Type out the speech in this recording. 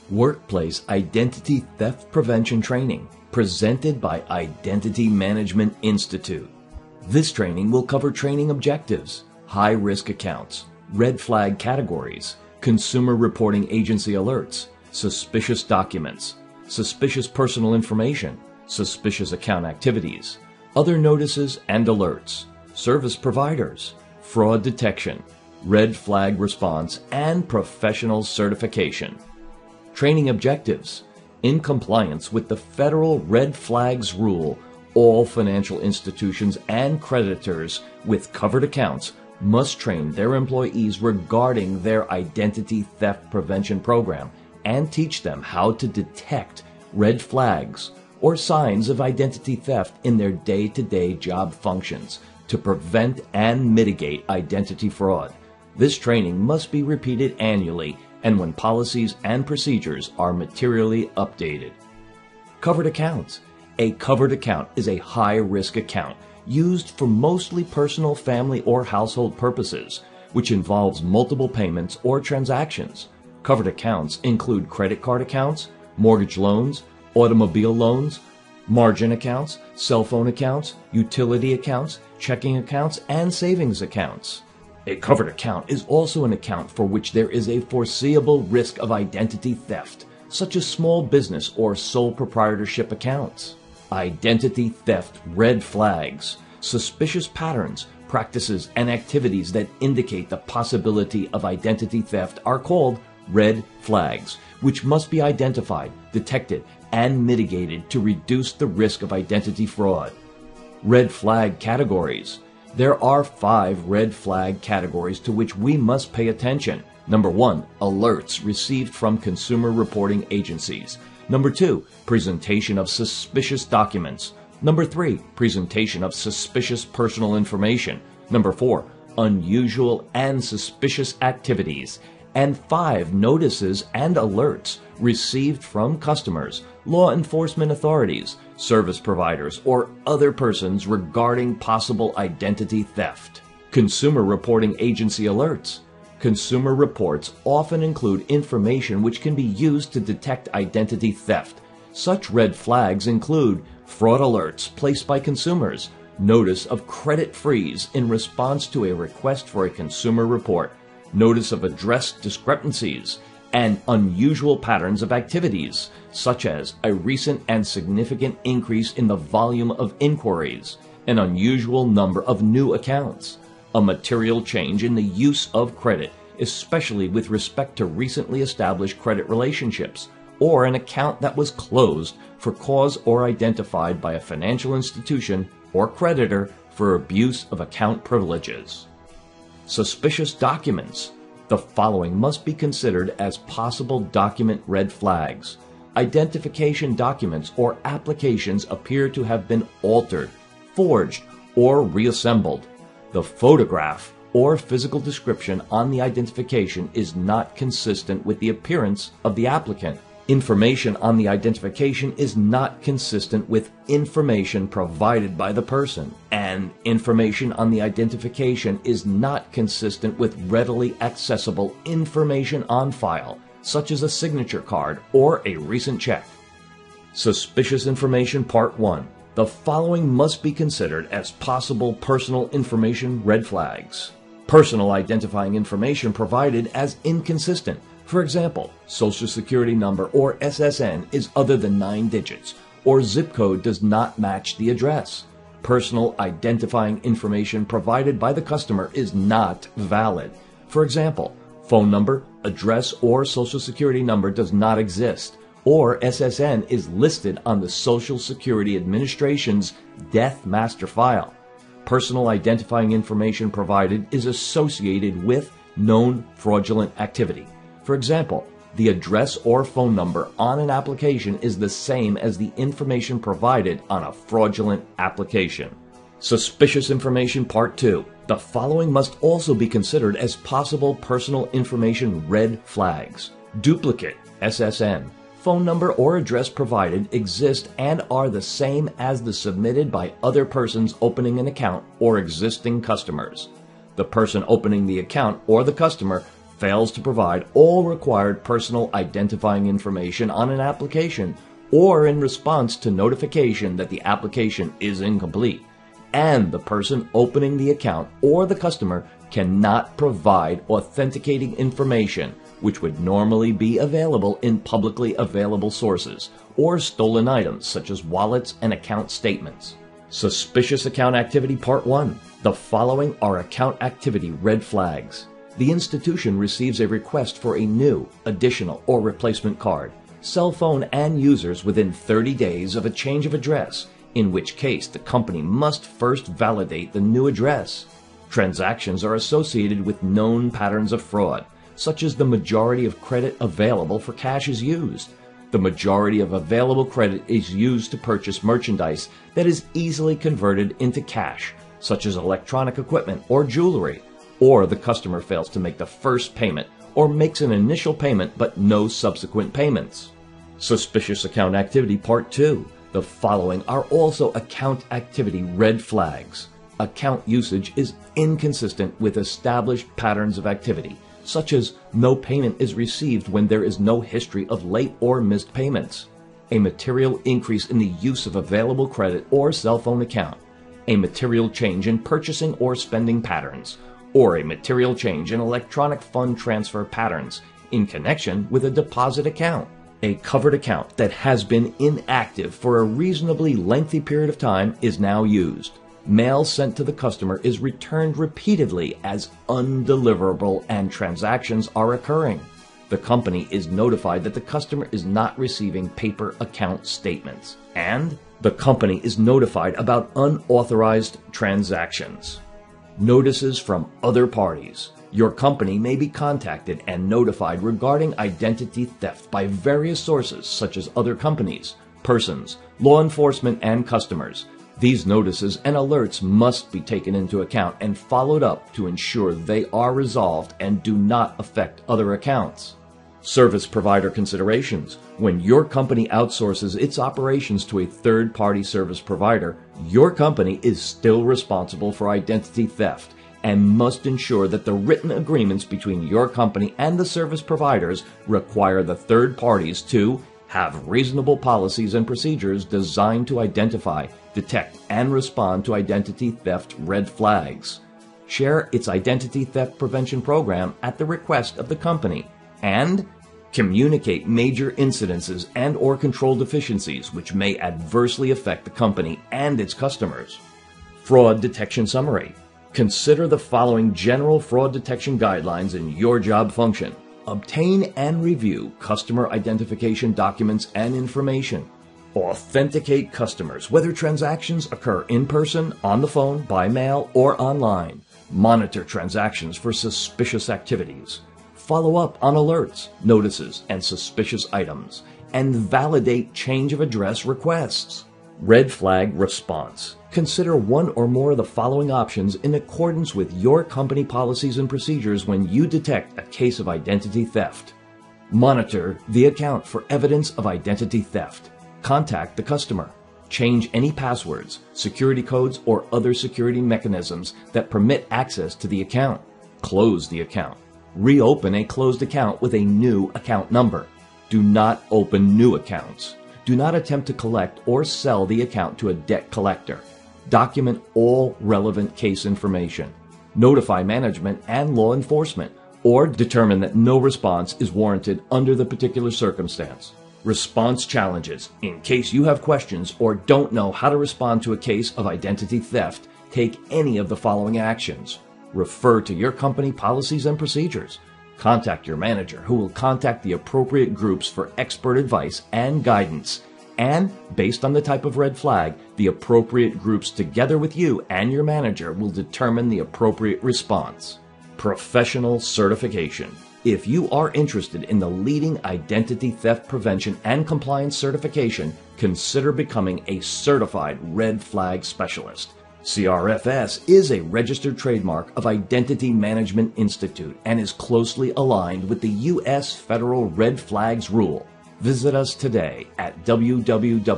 Workplace Identity Theft Prevention Training, presented by Identity Management Institute. This training will cover training objectives, high-risk accounts, red flag categories, consumer reporting agency alerts, suspicious documents, suspicious personal information, suspicious account activities, other notices and alerts, service providers, fraud detection, red flag response, and professional certification. Training objectives. In compliance with the federal red flags rule, all financial institutions and creditors with covered accounts must train their employees regarding their identity theft prevention program and teach them how to detect red flags or signs of identity theft in their day-to-day job functions to prevent and mitigate identity fraud. This training must be repeated annually and when policies and procedures are materially updated. Covered accounts. A covered account is a high-risk account used for mostly personal, family, or household purposes, which involves multiple payments or transactions. Covered accounts include credit card accounts, mortgage loans, automobile loans, margin accounts, cell phone accounts, utility accounts, checking accounts, and savings accounts. A covered account is also an account for which there is a foreseeable risk of identity theft, such as small business or sole proprietorship accounts. Identity theft red flags, suspicious patterns, practices, and activities that indicate the possibility of identity theft are called red flags, which must be identified, detected, and mitigated to reduce the risk of identity fraud. Red flag categories. There are 5 red flag categories to which we must pay attention. Number 1, alerts received from consumer reporting agencies. Number 2, presentation of suspicious documents. Number 3, presentation of suspicious personal information. Number 4, unusual and suspicious activities. And 5, notices and alerts received from customers, law enforcement authorities, service providers, or other persons regarding possible identity theft. Consumer reporting agency alerts. Consumer reports often include information which can be used to detect identity theft. Such red flags include fraud alerts placed by consumers, notice of credit freeze in response to a request for a consumer report, notice of address discrepancies, and unusual patterns of activities, such as a recent and significant increase in the volume of inquiries, an unusual number of new accounts, a material change in the use of credit, especially with respect to recently established credit relationships, or an account that was closed for cause or identified by a financial institution or creditor for abuse of account privileges. Suspicious documents. The following must be considered as possible document red flags. Identification documents or applications appear to have been altered, forged, or reassembled. The photograph or physical description on the identification is not consistent with the appearance of the applicant. Information on the identification is not consistent with information provided by the person, and information on the identification is not consistent with readily accessible information on file, such as a signature card or a recent check. Suspicious information Part 1. The following must be considered as possible personal information red flags. Personal identifying information provided as inconsistent. For example, Social Security number or SSN is other than 9 digits, or zip code does not match the address. Personal identifying information provided by the customer is not valid. For example, phone number, address, or Social Security number does not exist, or SSN is listed on the Social Security Administration's Death Master File. Personal identifying information provided is associated with known fraudulent activity. For example, the address or phone number on an application is the same as the information provided on a fraudulent application. Suspicious information Part 2. The following must also be considered as possible personal information red flags. Duplicate SSN. Phone number or address provided exist and are the same as the submitted by other persons opening an account or existing customers. The person opening the account or the customer fails to provide all required personal identifying information on an application or in response to notification that the application is incomplete, and the person opening the account or the customer cannot provide authenticating information which would normally be available in publicly available sources, or stolen items such as wallets and account statements. Suspicious account activity Part 1. The following are account activity red flags. The institution receives a request for a new, additional, or replacement card, cell phone, and users within 30 days of a change of address, in which case the company must first validate the new address. Transactions are associated with known patterns of fraud, such as the majority of credit available for cash is used. The majority of available credit is used to purchase merchandise that is easily converted into cash, such as electronic equipment or jewelry, or the customer fails to make the first payment or makes an initial payment but no subsequent payments. Suspicious account activity Part 2. The following are also account activity red flags. Account usage is inconsistent with established patterns of activity, such as no payment is received when there is no history of late or missed payments, a material increase in the use of available credit or cell phone account, a material change in purchasing or spending patterns, or a material change in electronic fund transfer patterns in connection with a deposit account. A covered account that has been inactive for a reasonably lengthy period of time is now used. Mail sent to the customer is returned repeatedly as undeliverable and transactions are occurring. The company is notified that the customer is not receiving paper account statements, and the company is notified about unauthorized transactions. Notices from other parties. Your company may be contacted and notified regarding identity theft by various sources such as other companies, persons, law enforcement, and customers. These notices and alerts must be taken into account and followed up to ensure they are resolved and do not affect other accounts. Service provider considerations. When your company outsources its operations to a third-party service provider, your company is still responsible for identity theft and must ensure that the written agreements between your company and the service providers require the third parties to have reasonable policies and procedures designed to identify, detect, and respond to identity theft red flags. Share its identity theft prevention program at the request of the company, and communicate major incidences and/or control deficiencies which may adversely affect the company and its customers. Fraud detection summary. Consider the following general fraud detection guidelines in your job function. Obtain and review customer identification documents and information. Authenticate customers, whether transactions occur in person, on the phone, by mail, or online. Monitor transactions for suspicious activities. Follow up on alerts, notices, and suspicious items, and validate change of address requests. Red flag response. Consider one or more of the following options in accordance with your company policies and procedures when you detect a case of identity theft. Monitor the account for evidence of identity theft. Contact the customer. Change any passwords, security codes, or other security mechanisms that permit access to the account. Close the account. Reopen a closed account with a new account number. Do not open new accounts. Do not attempt to collect or sell the account to a debt collector. Document all relevant case information. Notify management and law enforcement, or determine that no response is warranted under the particular circumstance. Response challenges. In case you have questions or don't know how to respond to a case of identity theft, take any of the following actions. Refer to your company policies and procedures. Contact your manager, who will contact the appropriate groups for expert advice and guidance. And, based on the type of red flag, the appropriate groups together with you and your manager will determine the appropriate response. Professional certification. If you are interested in the leading identity theft prevention and compliance certification, consider becoming a certified red flag specialist. CRFS is a registered trademark of Identity Management Institute and is closely aligned with the U.S. Federal Red Flags Rule. Visit us today at www.theimi.org.